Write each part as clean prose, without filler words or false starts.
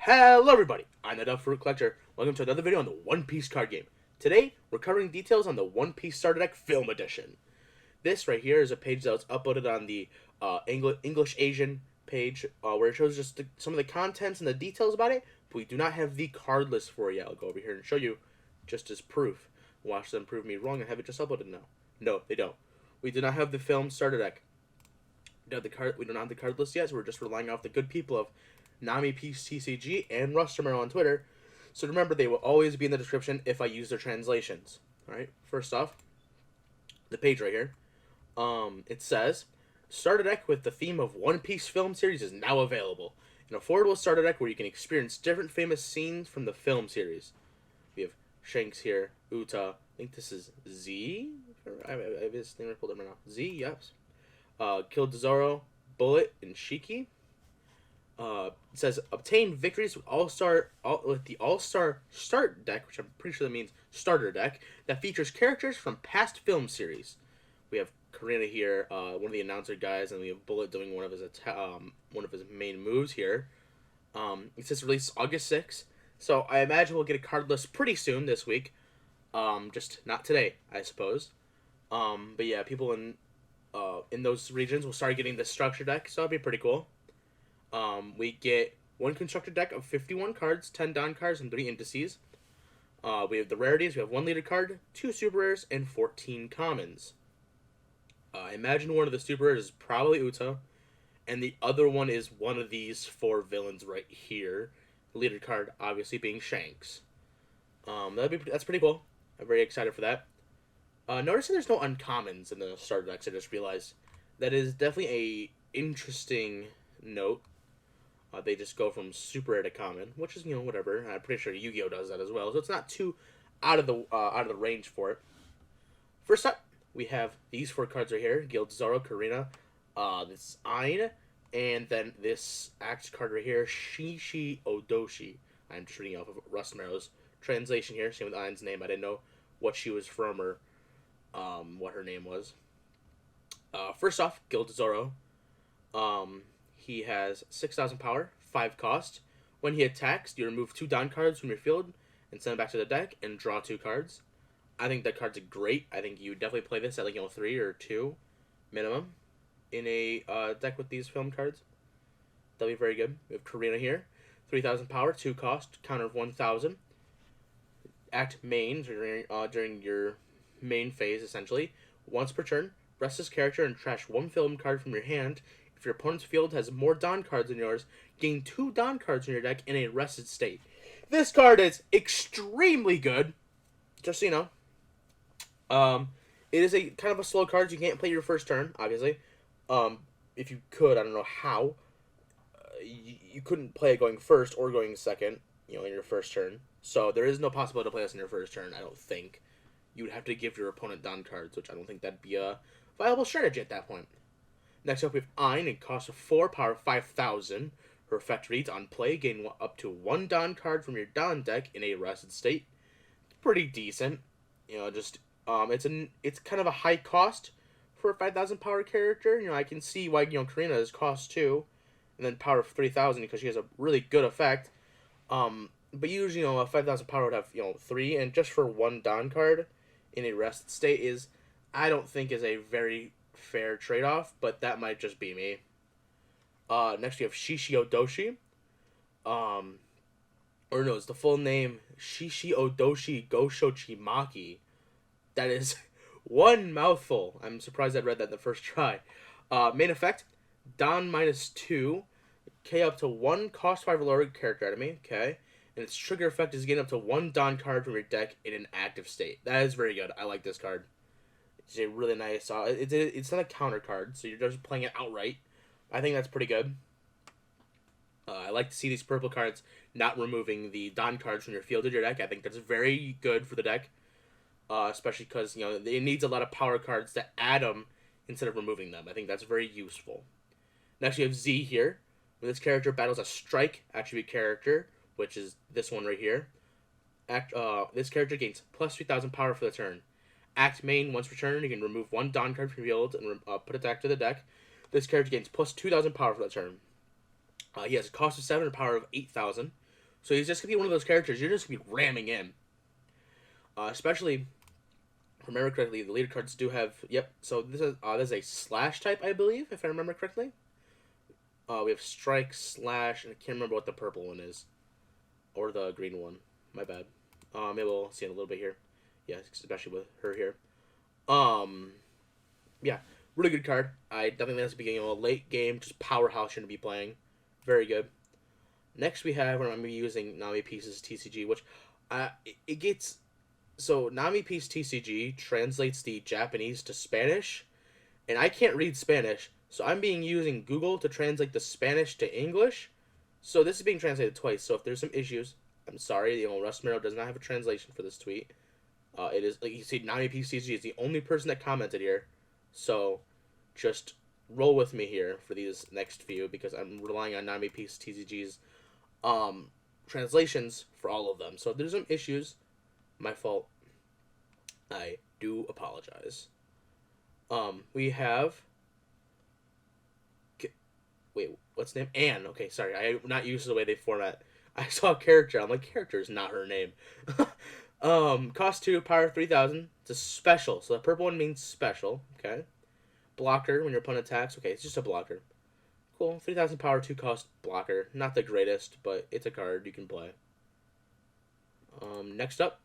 Hello everybody, I'm the Fruit Collector. Welcome to another video on the One Piece card game. Today, we're covering details on the One Piece Starter Deck Film Edition. This right here is a page that was uploaded on the English Asian page, where it shows just some of the contents and the details about it, but we do not have the card list for it yet. I'll go over here and show you just as proof. Watch them prove me wrong and have it just uploaded now. No, they don't. We do not have the film starter deck. We don't have the card list yet, so we're just relying off the good people of Nami Peace TCG and Rustermero on Twitter. So remember, they will always be in the description if I use their translations. Alright, first off, the page right here. It says, starter deck with the theme of One Piece film series is now available. An affordable starter deck where you can experience different famous scenes from the film series. We have Shanks here, Uta, I think this is Z? I have his name pulled up right now. Z, yes. Killed Zoro, Bullet, and Shiki. It says obtain victories with the All-Star Start deck, which I'm pretty sure that means starter deck, that features characters from past film series. We have Karina here, one of the announcer guys, and we have Bullet doing one of his main moves here. It says release August 6th, so I imagine we'll get a card list pretty soon this week. Just not today, I suppose. But yeah, people in those regions will start getting the structure deck, so that'll be pretty cool. We get one constructed deck of 51 cards, 10 Don cards, and 3 indices. We have the rarities. We have 1 leader card, 2 super rares, and 14 commons. I imagine one of the super rares is probably Uta, and the other one is one of these 4 villains right here. The leader card, obviously, being Shanks. That's pretty cool. I'm very excited for that. Notice that there's no uncommons in the starter decks. I just realized that is definitely a interesting note. They just go from super rare to common, which is whatever. I'm pretty sure Yu-Gi-Oh does that as well, so it's not too out of the range for it. First up, we have these 4 cards right here: Guild Zoro, Karina, this Ain, and then this Axe card right here, Shishi Odoshi. I'm just reading off of Rustermero's translation here. Same with Ain's name. I didn't know what she was from or what her name was. First off, Guild Zoro. He has 6,000 power, 5 cost. When he attacks, you remove 2 Don cards from your field and send them back to the deck and draw 2 cards. I think that card's great. I think you would definitely play this at 3 or 2 minimum in a deck with these film cards. That'll be very good. We have Karina here. 3,000 power, 2 cost, counter of 1,000. Act main during your main phase, essentially. Once per turn, rest this character and trash 1 film card from your hand. If your opponent's field has more Don cards than yours, gain 2 Don cards in your deck in a rested state. This card is extremely good, just so you know. It is a kind of a slow card, so you can't play your first turn, obviously. If you could, I don't know how. You couldn't play it going first or going second, in your first turn. So there is no possibility to play this in your first turn, I don't think. You would have to give your opponent Don cards, which I don't think that'd be a viable strategy at that point. Next up, we have Ain, and cost of 4, power 5,000. Her effect reads, on play, gain up to 1 Don card from your Don deck in a rested state. Pretty decent. It's kind of a high cost for a 5,000 power character. I can see why, Karina is cost 2, and then power of 3,000 because she has a really good effect. But usually, a 5,000 power would have, 3, and just for 1 Don card in a rested state I don't think is a very fair trade-off, but that might just be me. Next we have Shishi Odoshi. It's the full name Shishi Odoshi Goshochimaki. That is one mouthful. I'm surprised I read that the first try. Main effect, Don -2, K up to 1 cost 5 or lower character enemy, okay. And its trigger effect is getting up to 1 Don card from your deck in an active state. That is very good. I like this card. It's a really nice. It's not a counter card, so you're just playing it outright. I think that's pretty good. I like to see these purple cards not removing the Don cards from your field of your deck. I think that's very good for the deck, especially because it needs a lot of power cards to add them instead of removing them. I think that's very useful. Next, you have Z here. When this character battles a strike attribute character, which is this one right here, this character gains plus 3,000 power for the turn. Act main, once per turn, you can remove 1 Don card from your field and put it back to the deck. This character gains plus 2,000 power for that turn. He has a cost of 7 and a power of 8,000. So he's just gonna be one of those characters you're just gonna be ramming in. Especially, if I remember correctly, the leader cards do have. Yep. So this is a slash type, I believe, if I remember correctly. We have strike, slash, and I can't remember what the purple one is, or the green one. My bad. Maybe we'll see in a little bit here. Yeah, especially with her here. Yeah, really good card. I definitely think that's the beginning of a late game, just powerhouse you're gonna be playing. Very good. Next we have, I'm gonna be using Nami Pieces TCG, which, it gets. So Nami Piece TCG translates the Japanese to Spanish, and I can't read Spanish, so I'm being using Google to translate the Spanish to English. So this is being translated twice. So if there's some issues, I'm sorry. Russ Mero does not have a translation for this tweet. It is, like you see, Nami Piece TCG is the only person that commented here. So just roll with me here for these next few, because I'm relying on Nami Piece TCG's translations for all of them. So if there's some issues, my fault. I do apologize. We have. Wait, what's the name? Anne. Okay, sorry. I'm not used to the way they format. I saw a character. I'm like, character is not her name. Cost 2, power 3,000. It's a special. So the purple one means special. Okay. Blocker when your opponent attacks. Okay, it's just a blocker. Cool. 3,000 power, 2 cost blocker. Not the greatest, but it's a card you can play. Next up,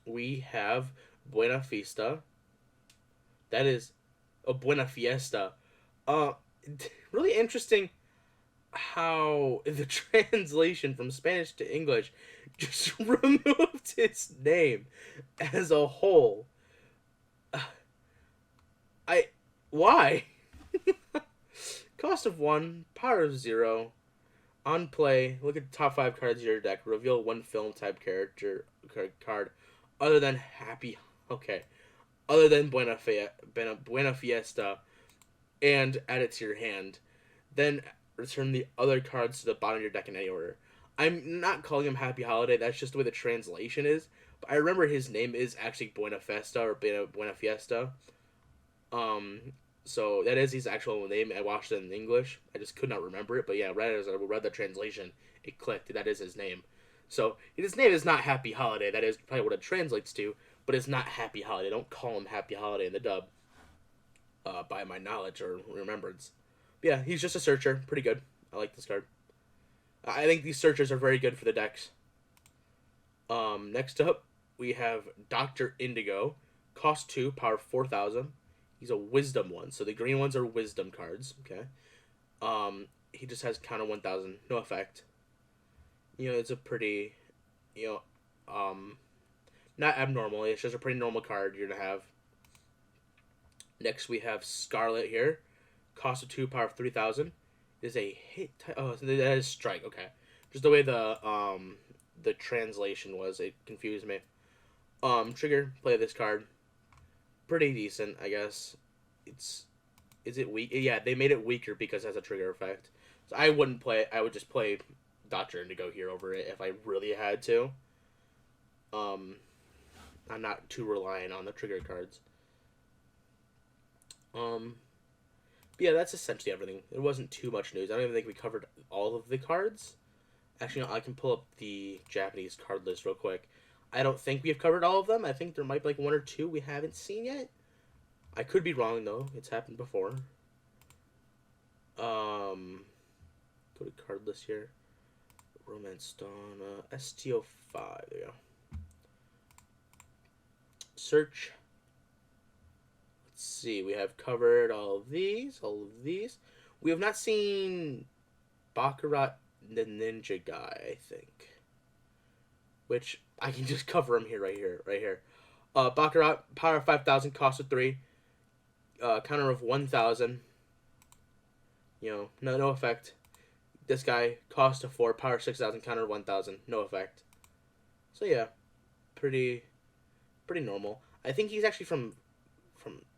we have Buena Fiesta. That is a Buena Fiesta. Really interesting how the translation from Spanish to English just removed its name as a whole. Why? Cost of 1, power of 0. On play, look at the top 5 cards of your deck. Reveal one film type character card other than Happy. Okay. Other than Buena Fiesta, and add it to your hand. Then return the other cards to the bottom of your deck in any order. I'm not calling him Happy Holiday, that's just the way the translation is. But I remember his name is actually Buena Fiesta or Buena Fiesta. So that is his actual name. I watched it in English. I just could not remember it. But yeah, as I read the translation, it clicked. That is his name. So his name is not Happy Holiday. That is probably what it translates to. But it's not Happy Holiday. Don't call him Happy Holiday in the dub. By my knowledge or remembrance. But yeah, he's just a searcher. Pretty good. I like this card. I think these searchers are very good for the decks. Next up, we have Dr. Indigo. Cost 2, power 4,000. He's a wisdom one. So the green ones are wisdom cards. Okay. He just has counter 1,000. No effect. It's a pretty, not abnormal. It's just a pretty normal card you're going to have. Next, we have Scarlet here. Cost of 2, power of 3,000. Is a hit. Oh, that is strike. Okay. Just the way the translation was, it confused me. Trigger, play this card. Pretty decent, I guess. Is it weak? Yeah, they made it weaker because it has a trigger effect. So I wouldn't play it. I would just play Dr. Indigo here over it if I really had to. I'm not too reliant on the trigger cards. But yeah, that's essentially everything. It wasn't too much news. I don't even think we covered all of the cards. Actually, no, I can pull up the Japanese card list real quick. I don't think we have covered all of them. I think there might be like 1 or 2 we haven't seen yet. I could be wrong, though. It's happened before. Go to card list here. Romance Dawn, STO5. There you go. Search. Let's see. We have covered all of these. We have not seen Baccarat the Ninja Guy, I think. Which I can just cover him here, right here. Baccarat, power 5,000, cost of 3. Counter of 1,000. No effect. This guy, cost of 4, power 6,000, counter of 1,000, no effect. So yeah, pretty normal. I think he's actually from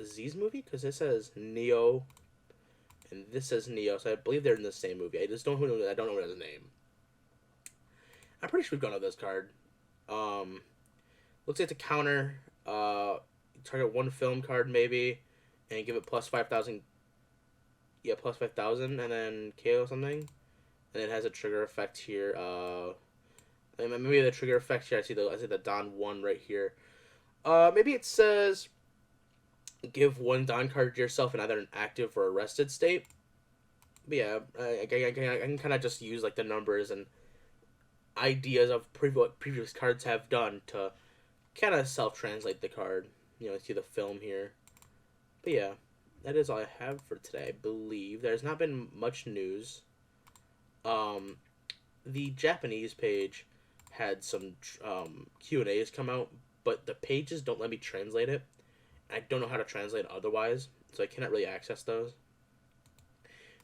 Z's movie, because this says Neo, and this says Neo, so I believe they're in the same movie. I just don't know. I don't know what his name. I'm pretty sure we've gone over this card. Looks like the counter. Target 1 film card maybe, and give it plus 5,000. Yeah, plus 5,000, and then KO something, and it has a trigger effect here. maybe the trigger effect here. I see the Don 1 right here. Maybe it says give one Don card to yourself in either an active or a rested state. But yeah, I can kind of just use like the numbers and ideas of what previous cards have done to kind of self-translate the card. You know, see the film here. But yeah, that is all I have for today. I believe there's not been much news. The Japanese page had some Q&As come out, but the pages don't let me translate it. I don't know how to translate it otherwise, so I cannot really access those.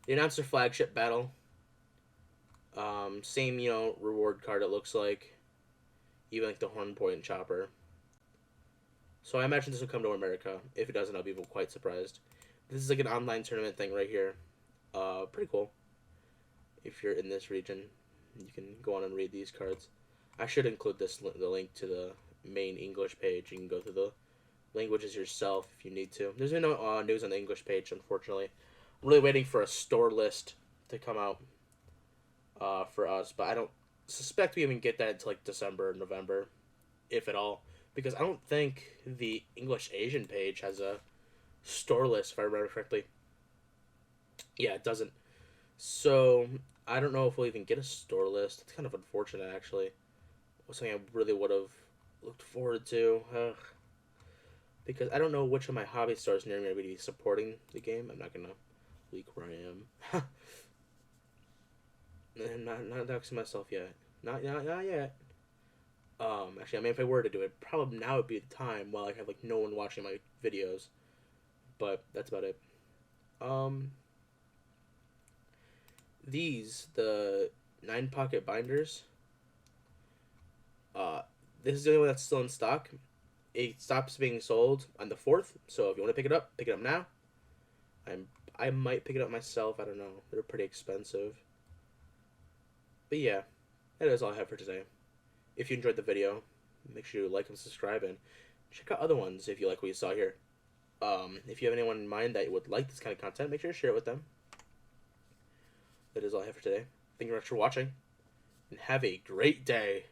They announced their flagship battle. Same, you know, reward card it looks like. Even like the Horn Point Chopper. So I imagine this will come to America. If it doesn't, I'll be quite surprised. This is like an online tournament thing right here. Pretty cool. If you're in this region, you can go on and read these cards. I should include the link to the main English page. You can go through the languages yourself if you need to. There's no news on the English page, unfortunately. I'm really waiting for a store list to come out for us, but I don't suspect we even get that until like December or November, if at all, because I don't think the English Asian page has a store list, if I remember correctly. Yeah, it doesn't. So I don't know if we'll even get a store list. It's kind of unfortunate, actually. It was something I really would have looked forward to. Because I don't know which of my hobby stores near me are going to be supporting the game. I'm not going to leak where I am. And not doxing myself yet. Not yet. Actually, I mean, if I were to do it, probably now would be the time while I have like no one watching my videos. But that's about it. The 9-pocket binders. This is the only one that's still in stock. It stops being sold on the 4th, so if you want to pick it up now. I might pick it up myself. I don't know. They're pretty expensive. But yeah, that is all I have for today. If you enjoyed the video, make sure you like and subscribe, and check out other ones if you like what you saw here. If you have anyone in mind that would like this kind of content, make sure to share it with them. That is all I have for today. Thank you very much for watching, and have a great day.